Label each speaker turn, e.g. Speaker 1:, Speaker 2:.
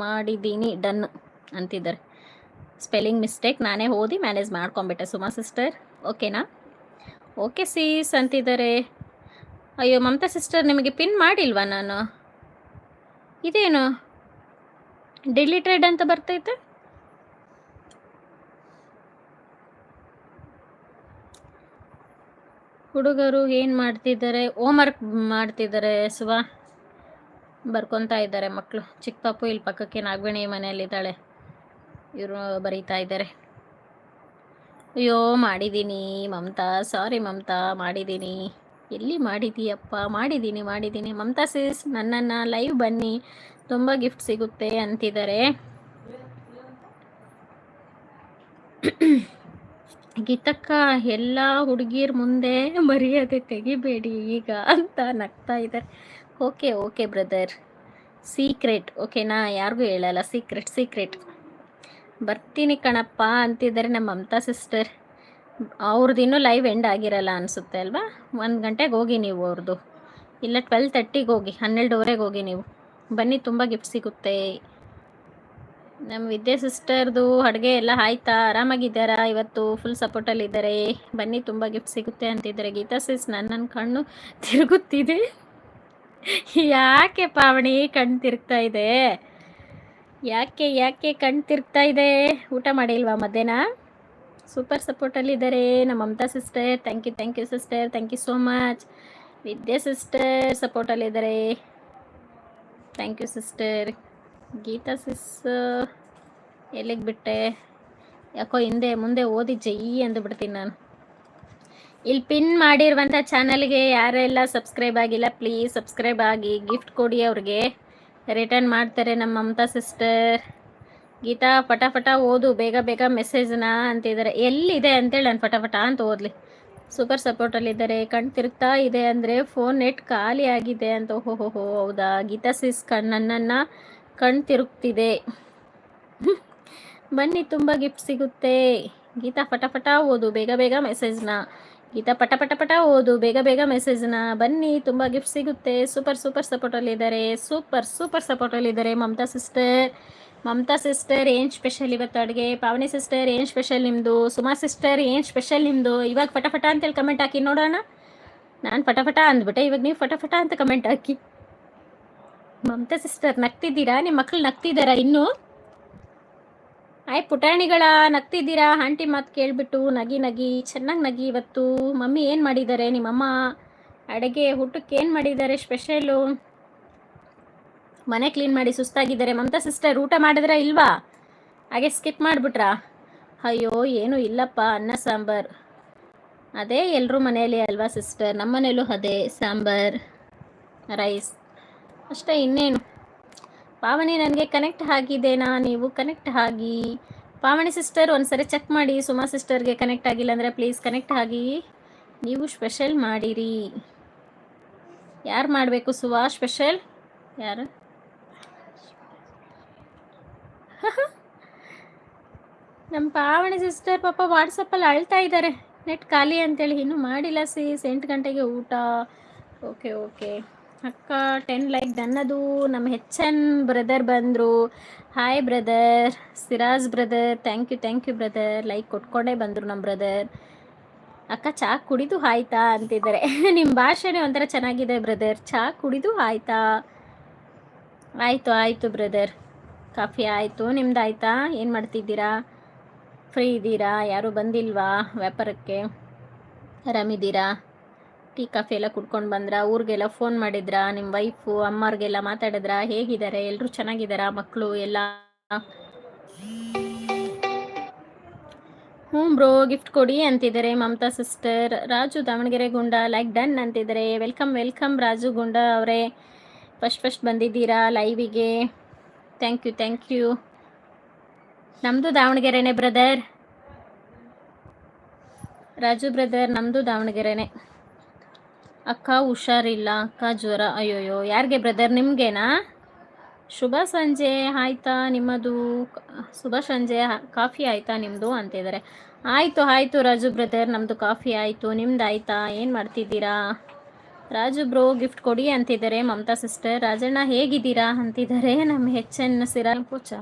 Speaker 1: ಮಾಡಿದ್ದೀನಿ ಡನ್ ಅಂತಿದ್ದಾರೆ. Spelling mistake, ನಾನೇ ಓದಿ ಮ್ಯಾನೇಜ್ ಮಾಡ್ಕೊಂಬಿಟ್ಟೆ ಸುಮಾ ಸಿಸ್ಟರ್. ಓಕೆನಾ? ಓಕೆ ಸೀಸ್ ಅಂತಿದ್ದಾರೆ. ಅಯ್ಯೋ ಮಮತಾ ಸಿಸ್ಟರ್, ನಿಮಗೆ ಪಿನ್ ಮಾಡಿಲ್ವಾ ನಾನು? ಇದೇನು ಡಿಲೀಟೆಡ್ ಅಂತ ಬರ್ತೈತೆ? ಹುಡುಗರು ಏನು ಮಾಡ್ತಿದ್ದಾರೆ? ಹೋಮ್ವರ್ಕ್ ಮಾಡ್ತಿದ್ದಾರೆ ಸುವಾ, ಬರ್ಕೊತಾ ಇದ್ದಾರೆ ಮಕ್ಕಳು. ಚಿಕ್ಕ ಪಾಪು ಇಲ್ಲಿ ಪಕ್ಕಕ್ಕೆ ನಾಗವೇಣಿ ಮನೆಯಲ್ಲಿದ್ದಾಳೆ, ಇವರು ಬರೀತಾ ಇದ್ದಾರೆ. ಅಯ್ಯೋ ಮಾಡಿದ್ದೀನಿ ಮಮತಾ, ಸಾರಿ ಮಮತಾ, ಮಾಡಿದ್ದೀನಿ. ಎಲ್ಲಿ ಮಾಡಿದೀಯಪ್ಪ? ಮಾಡಿದ್ದೀನಿ. ಮಮತಾ ಸಿಸ್, ನನ್ನನ್ನು ಲೈವ್ ಬನ್ನಿ, ತುಂಬ ಗಿಫ್ಟ್ ಸಿಗುತ್ತೆ ಅಂತಿದ್ದಾರೆ. ಗೀತಕ್ಕ, ಎಲ್ಲ ಹುಡುಗಿರ ಮುಂದೆ ಮರ್ಯಾದೆ ತೆಗಿಬೇಡಿ ಈಗ ಅಂತ ನಗ್ತಾ ಇದ್ದಾರೆ. ಓಕೆ ಬ್ರದರ್, ಸೀಕ್ರೆಟ್ ಓಕೆನಾ? ಯಾರಿಗೂ ಹೇಳಲ್ಲ, ಸೀಕ್ರೆಟ್. ಬರ್ತೀನಿ ಕಣಪ್ಪ ಅಂತಿದ್ದಾರೆ ನಮ್ಮ ಮಮತಾ ಸಿಸ್ಟರ್. ಅವ್ರದ್ದು ಇನ್ನೂ ಲೈವ್ ಎಂಡ್ ಆಗಿರಲ್ಲ ಅನಿಸುತ್ತೆ ಅಲ್ವಾ? 1 ಗಂಟೆಗೆ ಹೋಗಿ ನೀವು ಅವ್ರದ್ದು, ಇಲ್ಲ 12:30ಗೆ ಹೋಗಿ, 12:30ಗೆ ಹೋಗಿ ನೀವು ಬನ್ನಿ, ತುಂಬ ಗಿಫ್ಟ್ ಸಿಗುತ್ತೆ. ನಮ್ಮ ವಿದ್ಯಾ ಸಿಸ್ಟರ್ದು ಅಡುಗೆ ಎಲ್ಲ ಆಯ್ತಾ? ಆರಾಮಾಗಿದ್ದಾರಾ? ಇವತ್ತು ಫುಲ್ ಸಪೋರ್ಟಲ್ಲಿದ್ದಾರೆ. ಬನ್ನಿ, ತುಂಬ ಗಿಫ್ಟ್ ಸಿಗುತ್ತೆ ಅಂತಿದ್ದಾರೆ. ಗೀತಾ ಸಿಸ್, ನನ್ನ ಕಣ್ಣು ತಿರುಗುತ್ತಿದೆ. ಯಾಕೆ ಪಾವಣಿ ಕಣ್ಣು ತಿರುಗ್ತಾ ಇದೆ? ಯಾಕೆ ಕಣ್ಣು ತಿರುಗ್ತಾ ಇದೆ? ಊಟ ಮಾಡಿಲ್ವಾ ಮಧ್ಯಾಹ್ನ? ಸೂಪರ್ ಸಪೋರ್ಟಲ್ಲಿದ್ದಾರೆ ನಮ್ಮ Mamata sister. Thank you sister, thank you so much. Vidya sister ಸಪೋರ್ಟಲ್ಲಿದ್ದಾರೆ, thank you sister. Geeta sis ಎಲ್ಲಿಗೆ ಬಿಟ್ಟೆ? ಯಾಕೋ ಹಿಂದೆ ಮುಂದೆ ಓದಿ ಜೈ ಅಂದುಬಿಡ್ತೀನಿ ನಾನು. ಇಲ್ಲಿ ಪಿನ್ ಮಾಡಿರುವಂಥ ಚಾನಲ್ಗೆ ಯಾರೆಲ್ಲ ಸಬ್ಸ್ಕ್ರೈಬ್ ಆಗಿಲ್ಲ ಪ್ಲೀಸ್ ಸಬ್ಸ್ಕ್ರೈಬ್ ಆಗಿ, ಗಿಫ್ಟ್ ಕೊಡಿ, ಅವ್ರಿಗೆ ರಿಟರ್ನ್ ಮಾಡ್ತಾರೆ ನಮ್ಮ ಮಮತಾ ಸಿಸ್ಟರ್. ಗೀತಾ ಫಟಾಫಟ ಓದು, ಬೇಗ ಮೆಸೇಜ್ನ ಅಂತಿದ್ದಾರೆ. ಎಲ್ಲಿದೆ ಅಂತೇಳಿ ನಾನು ಫಟಾಫಟ ಅಂತ ಓದಲಿ. ಸೂಪರ್ ಸಪೋರ್ಟಲ್ಲಿದ್ದಾರೆ. ಕಣ್ಣು ತಿರುಗ್ತಾ ಇದೆ ಅಂದರೆ ಫೋನ್ ನೆಟ್ ಖಾಲಿ ಆಗಿದೆ ಅಂತ. ಓಹೋ ಹೌದಾ? ಗೀತಾ ಸಿಸ್ ನನ್ನನ್ನು ಕಣ್ಣು ತಿರುಗ್ತಿದೆ. ಬನ್ನಿ, ತುಂಬ ಗಿಫ್ಟ್ ಸಿಗುತ್ತೆ. ಗೀತಾ ಫಟಾಫಟ ಓದು, ಬೇಗ ಮೆಸೇಜ್ನ. ಗೀತಾ ಪಟ ಓದು, ಬೇಗ ಮೆಸೇಜ್ನ. ಬನ್ನಿ, ತುಂಬ ಗಿಫ್ಟ್ ಸಿಗುತ್ತೆ. ಸೂಪರ್ ಸಪೋರ್ಟಲ್ಲಿದ್ದಾರೆ, ಸೂಪರ್ ಸಪೋರ್ಟಲ್ಲಿದ್ದಾರೆ ಮಮತಾ ಸಿಸ್ಟರ್ ಏನು ಸ್ಪೆಷಲ್ ಇವತ್ತು ಅಡುಗೆ? ಪಾವನಿ ಸಿಸ್ಟರ್ ಏನು ಸ್ಪೆಷಲ್ ನಿಮ್ಮದು? ಸುಮಾ ಸಿಸ್ಟರ್ ಏನು ಸ್ಪೆಷಲ್ ನಿಮ್ಮದು? ಇವಾಗ ಫಟಾಫಟ ಅಂತೇಳಿ ಕಮೆಂಟ್ ಹಾಕಿ ನೋಡೋಣ. ನಾನು ಫಟಾಫಟ ಅಂದ್ಬಿಟ್ಟೆ, ಇವಾಗ ನೀವು ಫಟಾಫಟ ಅಂತ ಕಮೆಂಟ್ ಹಾಕಿ. ಮಮತಾ ಸಿಸ್ಟರ್ ನಗ್ತಿದ್ದೀರಾ? ನಿಮ್ಮ ಮಕ್ಕಳು ನಗ್ತಿದ್ದಾರಾ ಇನ್ನೂ? ಪುಟಾಣಿಗಳ ನಗ್ತಿದ್ದೀರಾ? ಆಂಟಿ ಮಾತು ಕೇಳಿಬಿಟ್ಟು ನಗಿ ಚೆನ್ನಾಗಿ ನಗಿ. ಇವತ್ತು ಮಮ್ಮಿ ಏನು ಮಾಡಿದ್ದಾರೆ? ನಿಮ್ಮಮ್ಮ ಅಡುಗೆ ಊಟಕ್ಕೆ ಏನು ಮಾಡಿದ್ದಾರೆ ಸ್ಪೆಷಲು? ಮನೆ ಕ್ಲೀನ್ ಮಾಡಿ ಸುಸ್ತಾಗಿದ್ದಾರೆ. ಮಮತಾ ಸಿಸ್ಟರ್ ಊಟ ಮಾಡಿದ್ರಾ ಇಲ್ವಾ? ಹಾಗೆ ಸ್ಕಿಪ್ ಮಾಡಿಬಿಟ್ರಾ? ಅಯ್ಯೋ ಏನೂ ಇಲ್ಲಪ್ಪ, ಅನ್ನ ಸಾಂಬಾರು. ಅದೇ ಎಲ್ಲರೂ ಮನೆಯಲ್ಲಿ ಅಲ್ವಾ ಸಿಸ್ಟರ್? ನಮ್ಮ ಮನೇಲೂ ಅದೇ ಸಾಂಬಾರ್ ರೈಸ್ ಅಷ್ಟೇ, ಇನ್ನೇನು. ಪಾವನಿ ನನಗೆ ಕನೆಕ್ಟ್ ಆಗಿದೆನಾ? ನೀವು ಕನೆಕ್ಟ್ ಆಗಿ. ಪಾವನಿ ಸಿಸ್ಟರ್ ಒಂದ್ಸರಿ ಚೆಕ್ ಮಾಡಿ. ಸುಮಾ ಸಿಸ್ಟರ್ಗೆ ಕನೆಕ್ಟ್ ಆಗಿಲ್ಲ ಅಂದರೆ ಪ್ಲೀಸ್ ಕನೆಕ್ಟ್ ಆಗಿ. ನೀವು ಸ್ಪೆಷಲ್ ಮಾಡಿರಿ. ಯಾರು ಮಾಡಬೇಕು ಸುವಾ ಸ್ಪೆಷಲ್? ಯಾರು? ನಮ್ಮ ಪಾವನಿ ಸಿಸ್ಟರ್ ಪಾಪ ವಾಟ್ಸಪ್ಪಲ್ಲಿ ಅಳ್ತಾ ಇದ್ದಾರೆ, ನೆಟ್ ಖಾಲಿ ಅಂತೇಳಿ. ಇನ್ನೂ ಮಾಡಿಲ್ಲ ಸೀಸ್, 8 ಗಂಟೆಗೆ ಊಟ. ಓಕೆ ಅಕ್ಕ 10 ಲೈಕ್ ನನ್ನದು. ನಮ್ಮ HN ಬ್ರದರ್ ಬಂದರು. Hi brother. Siraj brother, thank you brother. Like ಕೊಟ್ಕೊಂಡೇ ಬಂದರು ನಮ್ಮ ಬ್ರದರ್. ಅಕ್ಕ ಚಾ ಕುಡಿದು ಆಯ್ತಾ ಅಂತಿದ್ದಾರೆ. ನಿಮ್ಮ ಭಾಷೆನೇ ಒಂಥರ ಚೆನ್ನಾಗಿದೆ ಬ್ರದರ್. ಚಾ ಕುಡಿದು ಆಯ್ತಾ? ಆಯಿತು ಬ್ರದರ್. ಕಾಫಿ ಆಯಿತು, ನಿಮ್ದು ಆಯಿತಾ? ಏನು ಮಾಡ್ತಿದ್ದೀರಾ? ಫ್ರೀ ಇದ್ದೀರಾ? ಯಾರೂ ಬಂದಿಲ್ವಾ ವ್ಯಾಪಾರಕ್ಕೆ? ಆರಾಮಿದ್ದೀರಾ? ಟೀ ಕಾಫಿ ಎಲ್ಲ ಕುಡ್ಕೊಂಡು ಬಂದ್ರಾ? ಊರಿಗೆಲ್ಲ ಫೋನ್ ಮಾಡಿದ್ರಾ? ನಿಮ್ಮ ವೈಫು ಅಮ್ಮವ್ರಿಗೆಲ್ಲ ಮಾತಾಡಿದ್ರಾ? ಹೇಗಿದ್ದಾರೆ? ಎಲ್ಲರೂ ಚೆನ್ನಾಗಿದ್ದಾರಾ? ಮಕ್ಕಳು ಎಲ್ಲ? ಹ್ಞೂ ಬ್ರೋ, ಗಿಫ್ಟ್ ಕೊಡಿ ಅಂತಿದ್ದಾರೆ ಮಮತಾ ಸಿಸ್ಟರ್. ರಾಜು ದಾವಣಗೆರೆ ಗುಂಡ ಲೈಕ್ ಡನ್ ಅಂತಿದ್ದಾರೆ. ವೆಲ್ಕಮ್ ರಾಜು ಗುಂಡ ಅವರೇ, ಫಸ್ಟ್ ಬಂದಿದ್ದೀರಾ ಲೈವಿಗೆ. Thank you. ನಮ್ಮದು ದಾವಣಗೆರೆನೇ ಬ್ರದರ್. ರಾಜು ಬ್ರದರ್, ನಮ್ಮದು ದಾವಣಗೆರೆನೇ. ಅಕ್ಕ ಹುಷಾರಿಲ್ಲ, ಅಕ್ಕ ಜ್ವರ. ಅಯ್ಯೋಯ್ಯೋ, ಯಾರಿಗೆ ಬ್ರದರ್? ನಿಮಗೇನಾ? ಶುಭ ಸಂಜೆ ಆಯಿತಾ ನಿಮ್ಮದು? ಶುಭ ಸಂಜೆ, ಕಾಫಿ ಆಯಿತಾ ನಿಮ್ಮದು ಅಂತಿದ್ದಾರೆ. ಆಯಿತು ರಾಜು ಬ್ರದರ್, ನಮ್ಮದು ಕಾಫಿ ಆಯಿತು. ನಿಮ್ದು ಆಯಿತಾ? ಏನು ಮಾಡ್ತಿದ್ದೀರಾ? ರಾಜು ಬ್ರೋ ಗಿಫ್ಟ್ ಕೊಡಿ ಅಂತಿದ್ದಾರೆ ಮಮತಾ ಸಿಸ್ಟರ್. ರಾಜಣ್ಣ ಹೇಗಿದ್ದೀರಾ ಅಂತಿದ್ದಾರೆ ನಮ್ಮ HN ಸಿರಾಲ್ ಪೂಚ.